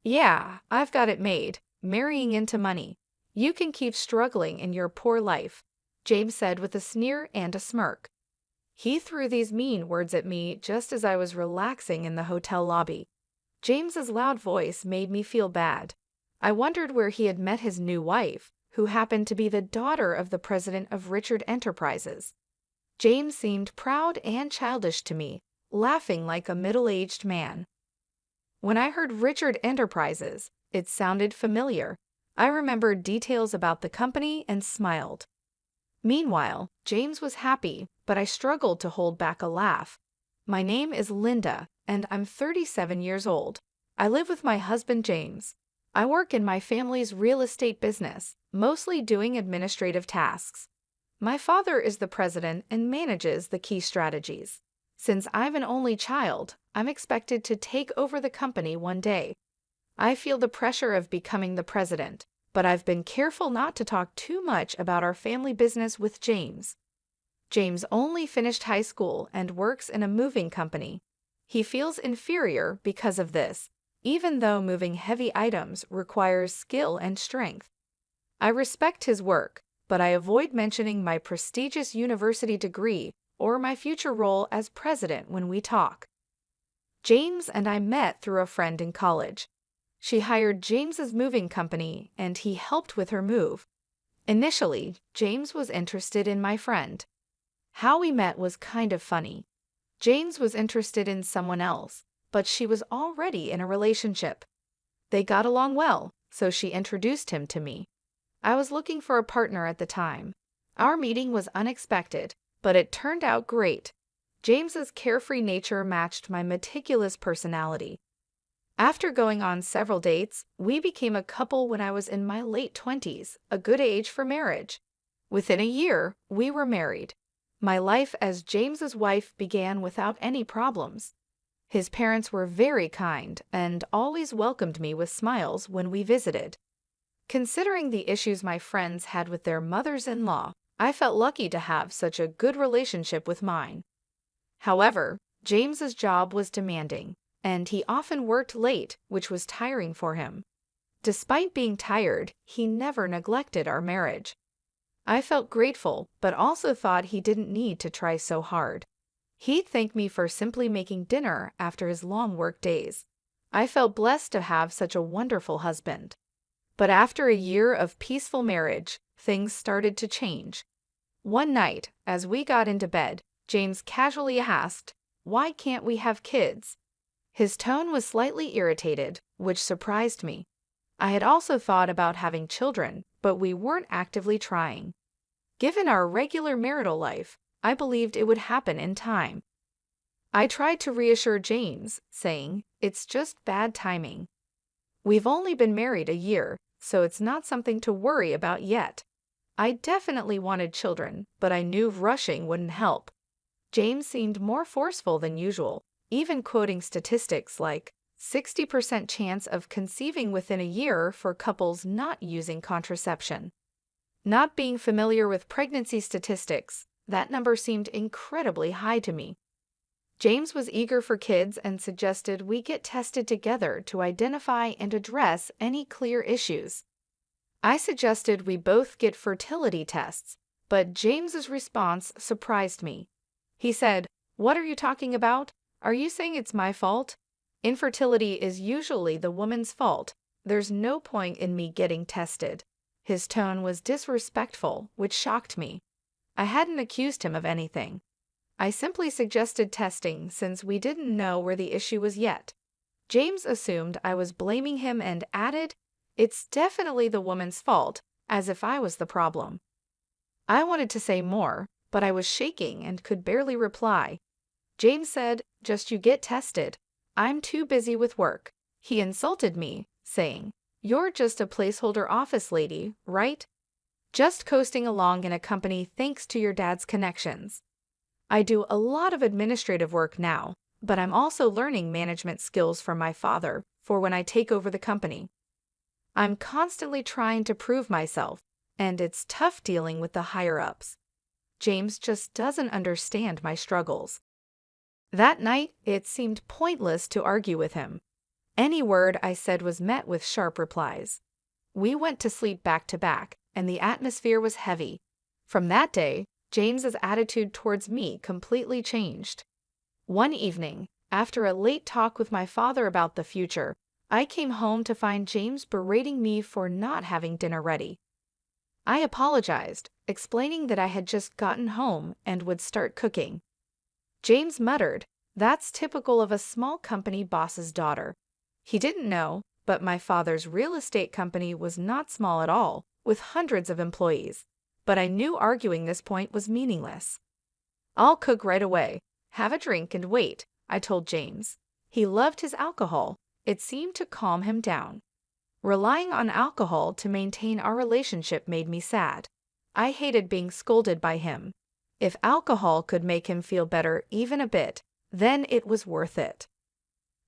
Yeah, I've got it made. Marrying into money. You can keep struggling in your poor life, James said with a sneer and a smirk. He threw these mean words at me just as I was relaxing in the hotel lobby. James's loud voice made me feel bad. I wondered where he had met his new wife, who happened to be the daughter of the president of Richard Enterprises. James seemed proud and childish to me, laughing like a middle-aged man. When I heard Richard Enterprises, it sounded familiar. I remembered details about the company and smiled. Meanwhile, James was happy, but I struggled to hold back a laugh. My name is Linda, and I'm 37 years old. I live with my husband James. I work in my family's real estate business, mostly doing administrative tasks. My father is the president and manages the key strategies. Since I'm an only child, I'm expected to take over the company one day. I feel the pressure of becoming the president, but I've been careful not to talk too much about our family business with James. James only finished high school and works in a moving company. He feels inferior because of this, even though moving heavy items requires skill and strength. I respect his work, but I avoid mentioning my prestigious university degree or my future role as president when we talk. James and I met through a friend in college. She hired James's moving company and he helped with her move. Initially, James was interested in my friend. How we met was kind of funny. James was interested in someone else, but she was already in a relationship. They got along well, so she introduced him to me. I was looking for a partner at the time. Our meeting was unexpected, but it turned out great. James's carefree nature matched my meticulous personality. After going on several dates, we became a couple when I was in my late 20s, a good age for marriage. Within a year, we were married. My life as James's wife began without any problems. His parents were very kind and always welcomed me with smiles when we visited. Considering the issues my friends had with their mothers-in-law, I felt lucky to have such a good relationship with mine. However, James's job was demanding, and he often worked late, which was tiring for him. Despite being tired, he never neglected our marriage. I felt grateful, but also thought he didn't need to try so hard. He'd thank me for simply making dinner after his long work days. I felt blessed to have such a wonderful husband. But after a year of peaceful marriage, things started to change. One night, as we got into bed, James casually asked, "Why can't we have kids?" His tone was slightly irritated, which surprised me. I had also thought about having children, but we weren't actively trying. Given our regular marital life, I believed it would happen in time. I tried to reassure James, saying, "It's just bad timing. We've only been married a year, so it's not something to worry about yet." I definitely wanted children, but I knew rushing wouldn't help. James seemed more forceful than usual, even quoting statistics like 60% chance of conceiving within a year for couples not using contraception. Not being familiar with pregnancy statistics, that number seemed incredibly high to me. James was eager for kids and suggested we get tested together to identify and address any clear issues. I suggested we both get fertility tests, but James's response surprised me. He said, "What are you talking about? Are you saying it's my fault? Infertility is usually the woman's fault. There's no point in me getting tested." His tone was disrespectful, which shocked me. I hadn't accused him of anything. I simply suggested testing since we didn't know where the issue was yet. James assumed I was blaming him and added, "It's definitely the woman's fault," as if I was the problem. I wanted to say more, but I was shaking and could barely reply. James said, "Just you get tested. I'm too busy with work." He insulted me, saying, "You're just a placeholder office lady, right? Just coasting along in a company thanks to your dad's connections." I do a lot of administrative work now, but I'm also learning management skills from my father for when I take over the company. I'm constantly trying to prove myself, and it's tough dealing with the higher-ups. James just doesn't understand my struggles. That night, it seemed pointless to argue with him. Any word I said was met with sharp replies. We went to sleep back to back, and the atmosphere was heavy. From that day, James's attitude towards me completely changed. One evening, after a late talk with my father about the future, I came home to find James berating me for not having dinner ready. I apologized, explaining that I had just gotten home and would start cooking. James muttered, "That's typical of a small company boss's daughter." He didn't know, but my father's real estate company was not small at all, with hundreds of employees. But I knew arguing this point was meaningless. "I'll cook right away. Have a drink and wait," I told James. He loved his alcohol. It seemed to calm him down. Relying on alcohol to maintain our relationship made me sad. I hated being scolded by him. If alcohol could make him feel better even a bit, then it was worth it.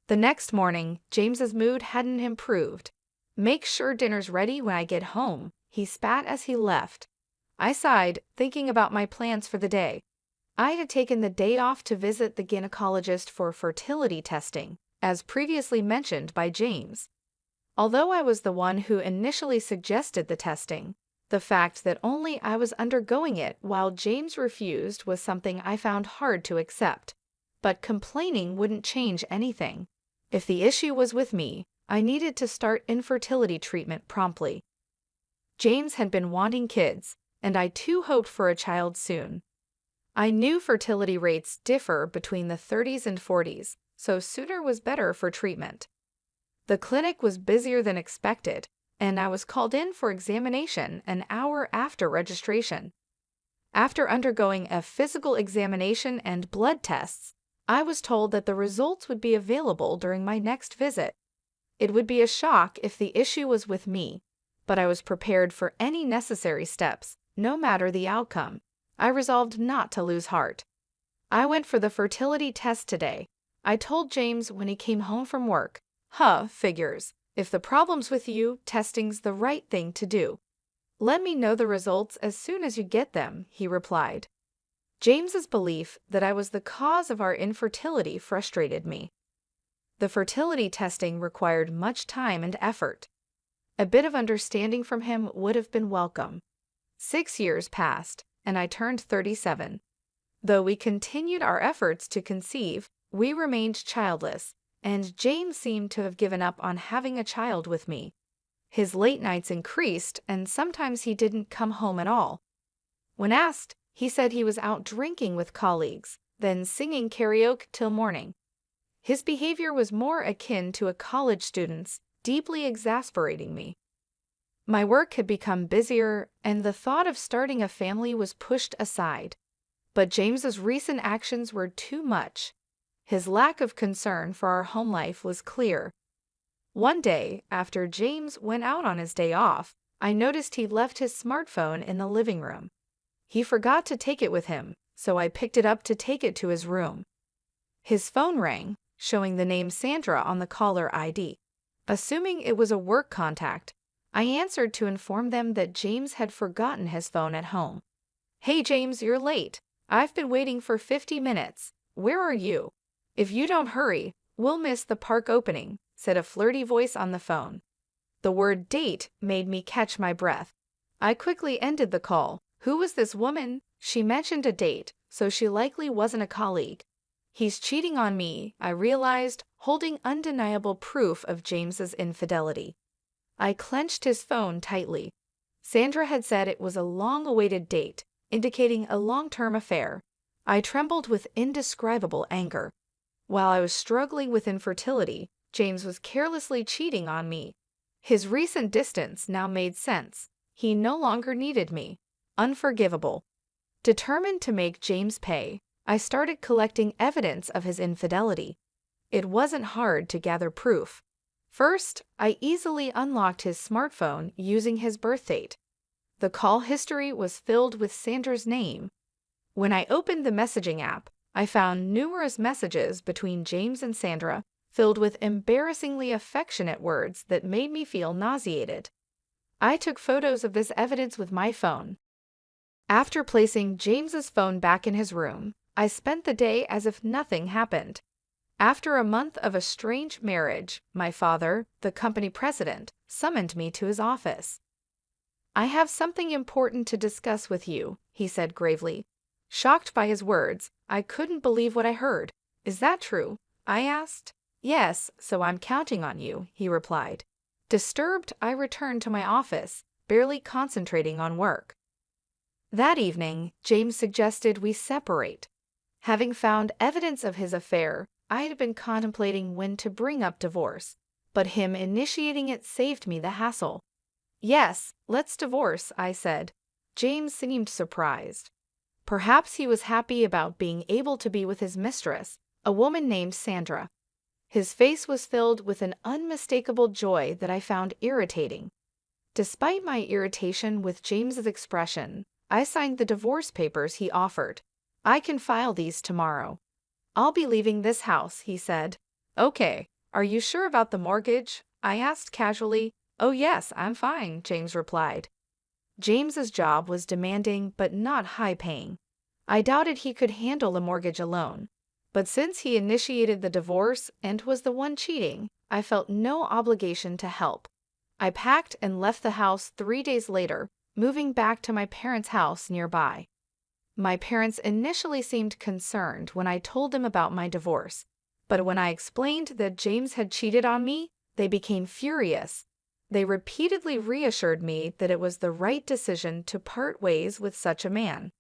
The next morning, James's mood hadn't improved. "Make sure dinner's ready when I get home," he spat as he left. I sighed, thinking about my plans for the day. I had taken the day off to visit the gynecologist for fertility testing, as previously mentioned by James. Although I was the one who initially suggested the testing, the fact that only I was undergoing it while James refused was something I found hard to accept. But complaining wouldn't change anything. If the issue was with me, I needed to start infertility treatment promptly. James had been wanting kids, and I too hoped for a child soon. I knew fertility rates differ between the 30s and 40s, so sooner was better for treatment. The clinic was busier than expected, and I was called in for examination an hour after registration. After undergoing a physical examination and blood tests, I was told that the results would be available during my next visit. It would be a shock if the issue was with me, but I was prepared for any necessary steps, no matter the outcome. I resolved not to lose heart. I went for the fertility test today. I told James when he came home from work, Figures. If the problem's with you, testing's the right thing to do. Let me know the results as soon as you get them," he replied. James's belief that I was the cause of our infertility frustrated me. The fertility testing required much time and effort. A bit of understanding from him would have been welcome. 6 years passed, and I turned 37. Though we continued our efforts to conceive, we remained childless, and James seemed to have given up on having a child with me. His late nights increased, and sometimes he didn't come home at all. When asked, he said he was out drinking with colleagues, then singing karaoke till morning. His behavior was more akin to a college student's, deeply exasperating me. My work had become busier, and the thought of starting a family was pushed aside. But James's recent actions were too much. His lack of concern for our home life was clear. One day, after James went out on his day off, I noticed he left his smartphone in the living room. He forgot to take it with him, so I picked it up to take it to his room. His phone rang, showing the name Sandra on the caller ID. Assuming it was a work contact, I answered to inform them that James had forgotten his phone at home. "Hey James, you're late. I've been waiting for 50 minutes. Where are you? If you don't hurry, we'll miss the park opening," said a flirty voice on the phone. The word date made me catch my breath. I quickly ended the call. Who was this woman? She mentioned a date, so she likely wasn't a colleague. He's cheating on me, I realized, holding undeniable proof of James's infidelity. I clenched his phone tightly. Sandra had said it was a long-awaited date, indicating a long-term affair. I trembled with indescribable anger. While I was struggling with infertility, James was carelessly cheating on me. His recent distance now made sense. He no longer needed me. Unforgivable. Determined to make James pay, I started collecting evidence of his infidelity. It wasn't hard to gather proof. First, I easily unlocked his smartphone using his birth date. The call history was filled with Sandra's name. When I opened the messaging app, I found numerous messages between James and Sandra, filled with embarrassingly affectionate words that made me feel nauseated. I took photos of this evidence with my phone. After placing James's phone back in his room, I spent the day as if nothing happened. After a month of a strange marriage, my father, the company president, summoned me to his office. "I have something important to discuss with you," he said gravely. Shocked by his words, I couldn't believe what I heard. "Is that true?" I asked. "Yes, so I'm counting on you," he replied. Disturbed, I returned to my office, barely concentrating on work. That evening, James suggested we separate. Having found evidence of his affair, I had been contemplating when to bring up divorce, but him initiating it saved me the hassle. "Yes, let's divorce," I said. James seemed surprised. Perhaps he was happy about being able to be with his mistress, a woman named Sandra. His face was filled with an unmistakable joy that I found irritating. Despite my irritation with James's expression, I signed the divorce papers he offered. "I can file these tomorrow." "I'll be leaving this house," he said. "Okay, are you sure about the mortgage?" I asked casually. "Oh yes, I'm fine," James replied. James's job was demanding but not high-paying. I doubted he could handle the mortgage alone. But since he initiated the divorce and was the one cheating, I felt no obligation to help. I packed and left the house 3 days later, moving back to my parents' house nearby. My parents initially seemed concerned when I told them about my divorce, but when I explained that James had cheated on me, they became furious. They repeatedly reassured me that it was the right decision to part ways with such a man.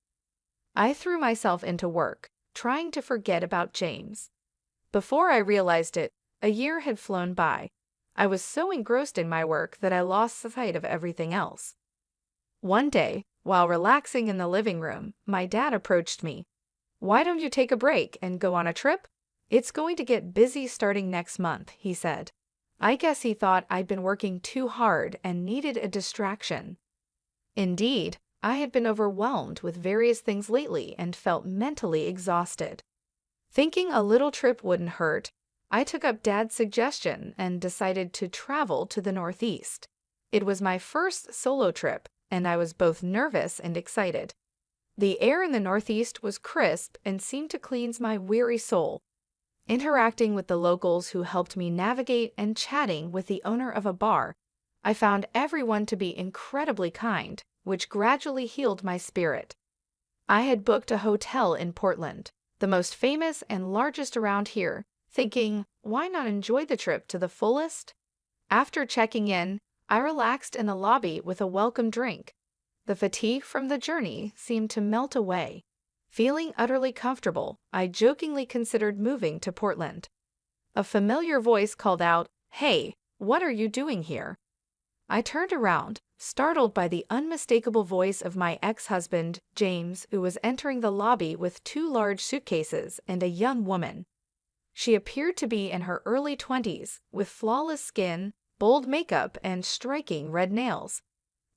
I threw myself into work, trying to forget about James. Before I realized it, a year had flown by. I was so engrossed in my work that I lost sight of everything else. One day, while relaxing in the living room, my dad approached me. "Why don't you take a break and go on a trip? It's going to get busy starting next month," he said. I guess he thought I'd been working too hard and needed a distraction. Indeed, I had been overwhelmed with various things lately and felt mentally exhausted. Thinking a little trip wouldn't hurt, I took up Dad's suggestion and decided to travel to the Northeast. It was my first solo trip, and I was both nervous and excited. The air in the Northeast was crisp and seemed to cleanse my weary soul. Interacting with the locals who helped me navigate and chatting with the owner of a bar, I found everyone to be incredibly kind, which gradually healed my spirit. I had booked a hotel in Portland, the most famous and largest around here, thinking, why not enjoy the trip to the fullest? After checking in, I relaxed in the lobby with a welcome drink. The fatigue from the journey seemed to melt away. Feeling utterly comfortable, I jokingly considered moving to Portland. A familiar voice called out, "Hey, what are you doing here?" I turned around, startled by the unmistakable voice of my ex-husband, James, who was entering the lobby with 2 large suitcases and a young woman. She appeared to be in her early 20s, with flawless skin, bold makeup, and striking red nails.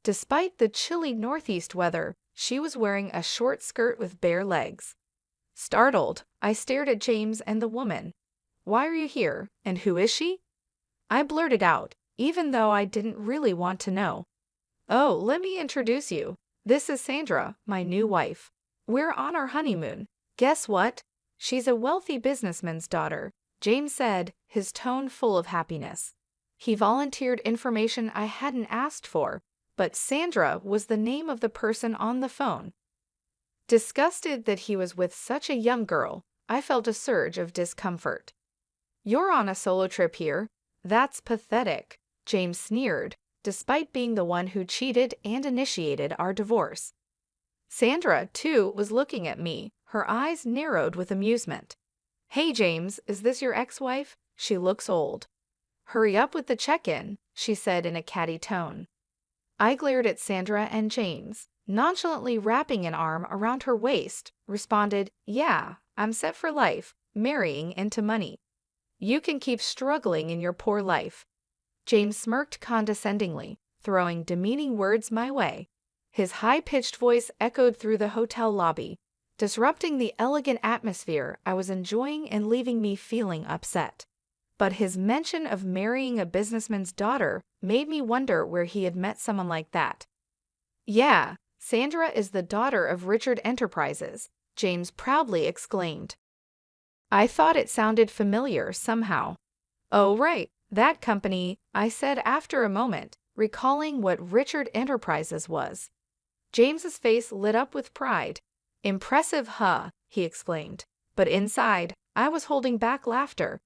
Despite the chilly northeast weather, she was wearing a short skirt with bare legs. Startled, I stared at James and the woman. "Why are you here, and who is she?" I blurted out, even though I didn't really want to know. "Oh, let me introduce you. This is Sandra, my new wife. We're on our honeymoon. Guess what? She's a wealthy businessman's daughter," James said, his tone full of happiness. He volunteered information I hadn't asked for, but Sandra was the name of the person on the phone. Disgusted that he was with such a young girl, I felt a surge of discomfort. "You're on a solo trip here. That's pathetic," James sneered, despite being the one who cheated and initiated our divorce. Sandra, too, was looking at me, her eyes narrowed with amusement. "Hey, James, is this your ex-wife? She looks old." "Hurry up with the check-in," she said in a catty tone. I glared at Sandra and James, nonchalantly wrapping an arm around her waist, responded, "Yeah, I'm set for life, marrying into money. You can keep struggling in your poor life." James smirked condescendingly, throwing demeaning words my way. His high-pitched voice echoed through the hotel lobby, disrupting the elegant atmosphere I was enjoying and leaving me feeling upset. But his mention of marrying a businessman's daughter made me wonder where he had met someone like that. "Yeah, Sandra is the daughter of Richard Enterprises," James proudly exclaimed. I thought it sounded familiar somehow. Oh, right, that company, I said after a moment, recalling what Richard Enterprises was. James's face lit up with pride. Impressive, huh? He exclaimed. But inside, I was holding back laughter.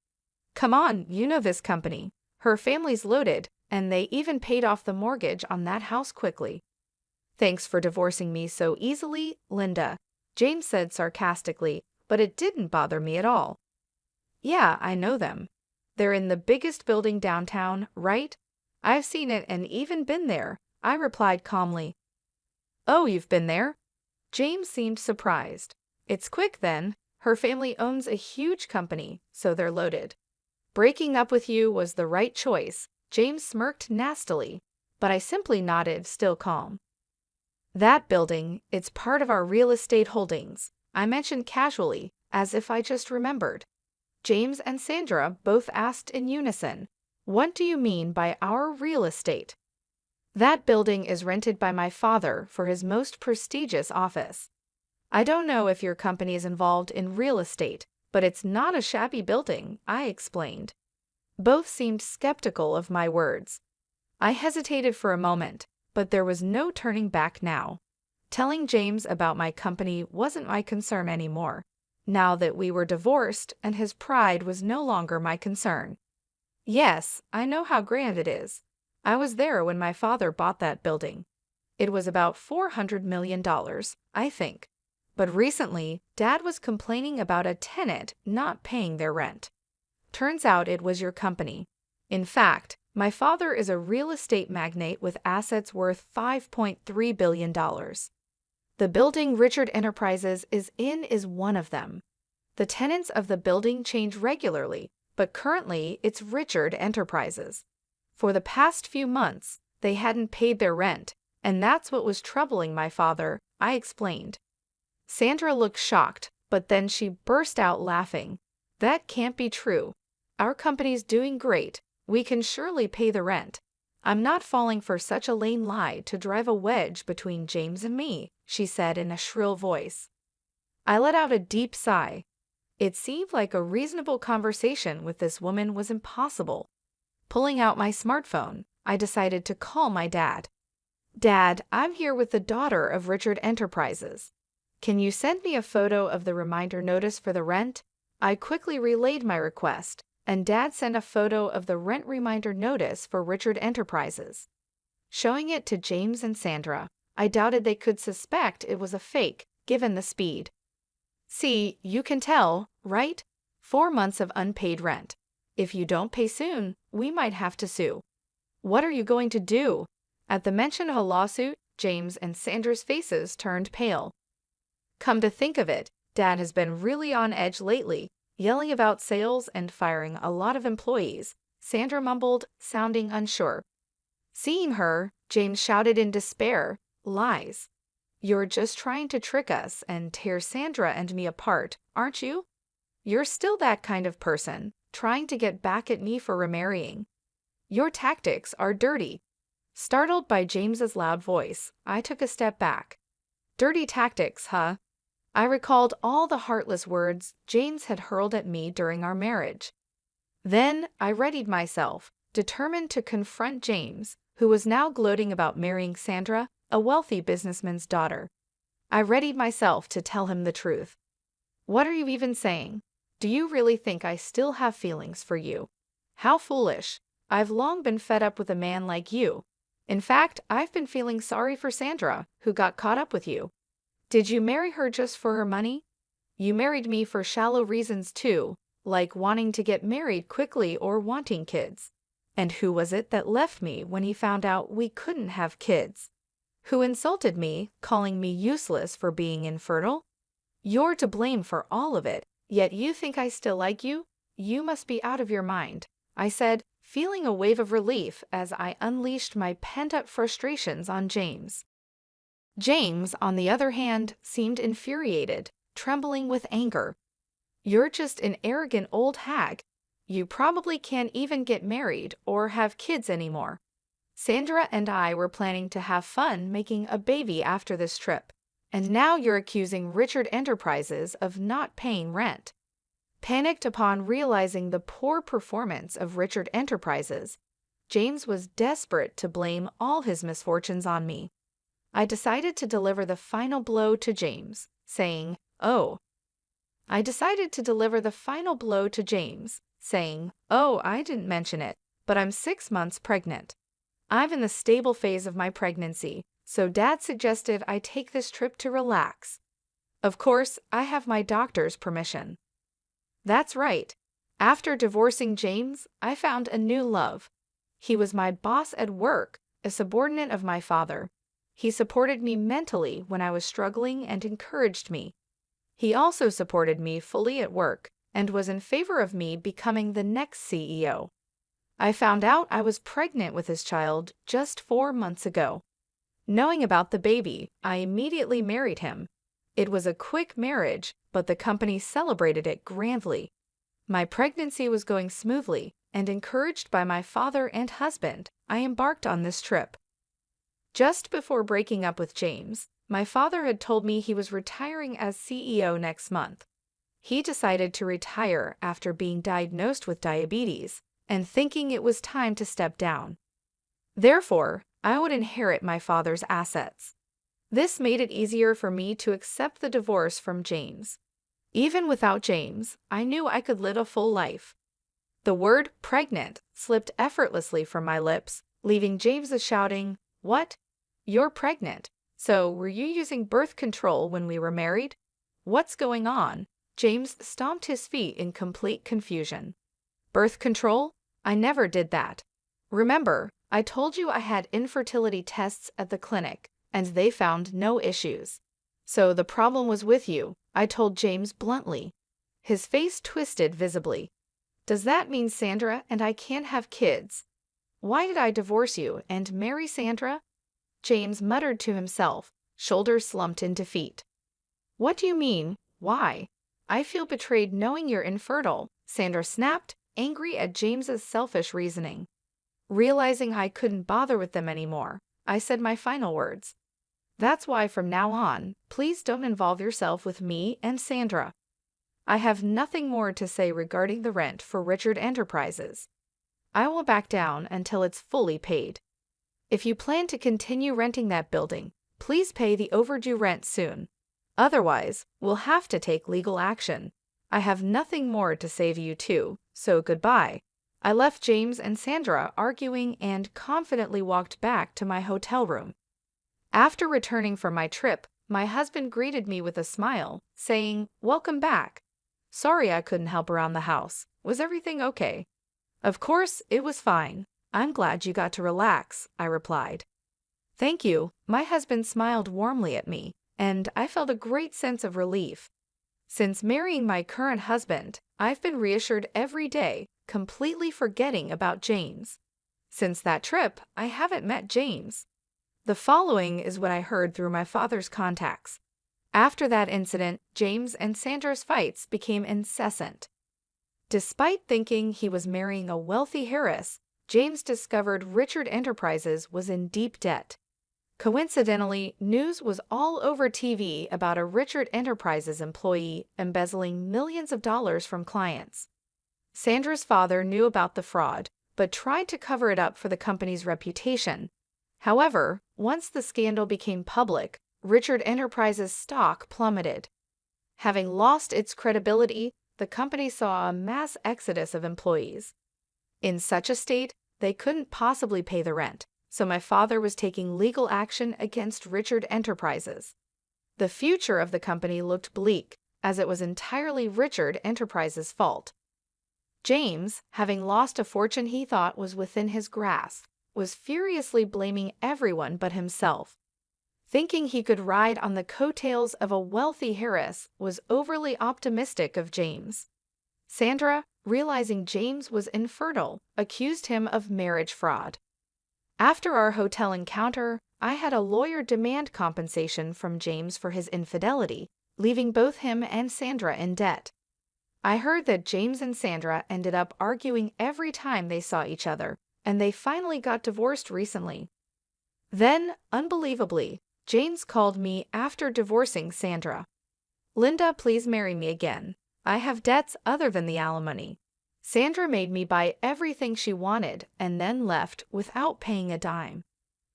Come on, you know this company. Her family's loaded, and they even paid off the mortgage on that house quickly. Thanks for divorcing me so easily, Linda, James said sarcastically, but it didn't bother me at all. Yeah, I know them. They're in the biggest building downtown, right? I've seen it and even been there, I replied calmly. Oh, you've been there? James seemed surprised. It's quick then. Her family owns a huge company, so they're loaded. Breaking up with you was the right choice, James smirked nastily, but I simply nodded, still calm. That building, it's part of our real estate holdings, I mentioned casually, as if I just remembered. James and Sandra both asked in unison, What do you mean by our real estate? That building is rented by my father for his most prestigious office. I don't know if your company is involved in real estate, but it's not a shabby building, I explained. Both seemed skeptical of my words. I hesitated for a moment, but there was no turning back now. Telling James about my company wasn't my concern anymore, now that we were divorced and his pride was no longer my concern. Yes, I know how grand it is. I was there when my father bought that building. It was about $400 million, I think. But recently, Dad was complaining about a tenant not paying their rent. Turns out it was your company. In fact, my father is a real estate magnate with assets worth $5.3 billion. The building Richard Enterprises is in is one of them. The tenants of the building change regularly, but currently it's Richard Enterprises. For the past few months, they hadn't paid their rent, and that's what was troubling my father, I explained. Sandra looked shocked, but then she burst out laughing. That can't be true. Our company's doing great. We can surely pay the rent. I'm not falling for such a lame lie to drive a wedge between James and me, she said in a shrill voice. I let out a deep sigh. It seemed like a reasonable conversation with this woman was impossible. Pulling out my smartphone, I decided to call my dad. Dad, I'm here with the daughter of Richard Enterprises. Can you send me a photo of the reminder notice for the rent? I quickly relayed my request, and Dad sent a photo of the rent reminder notice for Richard Enterprises. Showing it to James and Sandra, I doubted they could suspect it was a fake, given the speed. See, you can tell, right? 4 months of unpaid rent. If you don't pay soon, we might have to sue. What are you going to do? At the mention of a lawsuit, James and Sandra's faces turned pale. Come to think of it, Dad has been really on edge lately, yelling about sales and firing a lot of employees, Sandra mumbled, sounding unsure. Seeing her, James shouted in despair, Lies. You're just trying to trick us and tear Sandra and me apart, aren't you? You're still that kind of person, trying to get back at me for remarrying. Your tactics are dirty. Startled by James's loud voice, I took a step back. Dirty tactics, huh? I recalled all the heartless words James had hurled at me during our marriage. Then I readied myself, determined to confront James, who was now gloating about marrying Sandra, a wealthy businessman's daughter. I readied myself to tell him the truth. What are you even saying? Do you really think I still have feelings for you? How foolish. I've long been fed up with a man like you. In fact, I've been feeling sorry for Sandra, who got caught up with you. Did you marry her just for her money? You married me for shallow reasons too, like wanting to get married quickly or wanting kids. And who was it that left me when he found out we couldn't have kids? Who insulted me, calling me useless for being infertile? You're to blame for all of it, yet you think I still like you? You must be out of your mind, I said, feeling a wave of relief as I unleashed my pent-up frustrations on James. James, on the other hand, seemed infuriated, trembling with anger. You're just an arrogant old hag. You probably can't even get married or have kids anymore. Sandra and I were planning to have fun making a baby after this trip, and now you're accusing Richard Enterprises of not paying rent. Panicked upon realizing the poor performance of Richard Enterprises, James was desperate to blame all his misfortunes on me. I decided to deliver the final blow to James, saying, "Oh, I didn't mention it, but I'm 6 months pregnant. I'm in the stable phase of my pregnancy, so Dad suggested I take this trip to relax. Of course, I have my doctor's permission." That's right. After divorcing James, I found a new love. He was my boss at work, a subordinate of my father. He supported me mentally when I was struggling and encouraged me. He also supported me fully at work and was in favor of me becoming the next CEO. I found out I was pregnant with his child just 4 months ago. Knowing about the baby, I immediately married him. It was a quick marriage, but the company celebrated it grandly. My pregnancy was going smoothly, and encouraged by my father and husband, I embarked on this trip. Just before breaking up with James, my father had told me he was retiring as CEO next month. He decided to retire after being diagnosed with diabetes and thinking it was time to step down. Therefore, I would inherit my father's assets. This made it easier for me to accept the divorce from James. Even without James, I knew I could live a full life. The word pregnant slipped effortlessly from my lips, leaving James shouting, "What? You're pregnant? So were you using birth control when we were married? What's going on?" James stomped his feet in complete confusion. "Birth control? I never did that. Remember, I told you I had infertility tests at the clinic, and they found no issues. So the problem was with you," I told James bluntly. His face twisted visibly. "Does that mean Sandra and I can't have kids? Why did I divorce you and marry Sandra?" James muttered to himself, shoulders slumped in defeat. "What do you mean, why? I feel betrayed knowing you're infertile," Sandra snapped, angry at James's selfish reasoning. Realizing I couldn't bother with them anymore, I said my final words. "That's why from now on, please don't involve yourself with me and Sandra. I have nothing more to say regarding the rent for Richard Enterprises. I will back down until it's fully paid. If you plan to continue renting that building, please pay the overdue rent soon. Otherwise, we'll have to take legal action. I have nothing more to say to you two, so goodbye." I left James and Sandra arguing and confidently walked back to my hotel room. After returning from my trip, my husband greeted me with a smile, saying, "Welcome back. Sorry I couldn't help around the house. Was everything okay?" "Of course, it was fine. I'm glad you got to relax," I replied. "Thank you." My husband smiled warmly at me, and I felt a great sense of relief. Since marrying my current husband, I've been reassured every day, completely forgetting about James. Since that trip, I haven't met James. The following is what I heard through my father's contacts. After that incident, James and Sandra's fights became incessant. Despite thinking he was marrying a wealthy heiress, James discovered Richard Enterprises was in deep debt. Coincidentally, news was all over TV about a Richard Enterprises employee embezzling millions of dollars from clients. Sandra's father knew about the fraud, but tried to cover it up for the company's reputation. However, once the scandal became public, Richard Enterprises' stock plummeted. Having lost its credibility, the company saw a mass exodus of employees. In such a state, they couldn't possibly pay the rent, so my father was taking legal action against Richard Enterprises. The future of the company looked bleak, as it was entirely Richard Enterprises' fault. James, having lost a fortune he thought was within his grasp, was furiously blaming everyone but himself. Thinking he could ride on the coattails of a wealthy heiress was overly optimistic of James. Sandra, realizing James was infertile, accused him of marriage fraud. After our hotel encounter, I had a lawyer demand compensation from James for his infidelity, leaving both him and Sandra in debt. I heard that James and Sandra ended up arguing every time they saw each other, and they finally got divorced recently. Then, unbelievably, James called me after divorcing Sandra. "Linda, please marry me again. I have debts other than the alimony. Sandra made me buy everything she wanted and then left without paying a dime.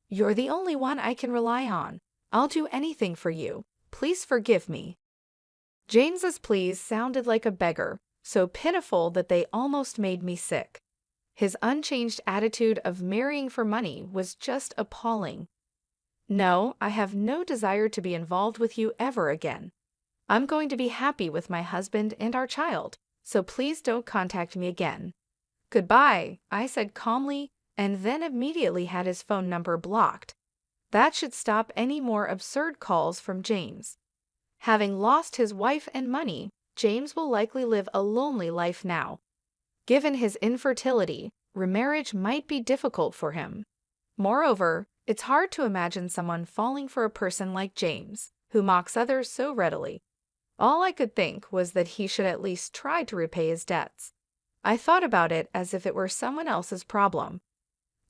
You're the only one I can rely on. I'll do anything for you. Please forgive me." James's pleas sounded like a beggar, so pitiful that they almost made me sick. His unchanged attitude of marrying for money was just appalling. "No, I have no desire to be involved with you ever again. I'm going to be happy with my husband and our child, so please don't contact me again. Goodbye," I said calmly, and then immediately had his phone number blocked. That should stop any more absurd calls from James. Having lost his wife and money, James will likely live a lonely life now. Given his infertility, remarriage might be difficult for him. Moreover, it's hard to imagine someone falling for a person like James, who mocks others so readily. All I could think was that he should at least try to repay his debts. I thought about it as if it were someone else's problem.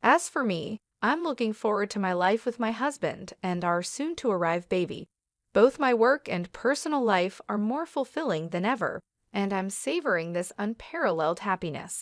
As for me, I'm looking forward to my life with my husband and our soon-to-arrive baby. Both my work and personal life are more fulfilling than ever, and I'm savoring this unparalleled happiness.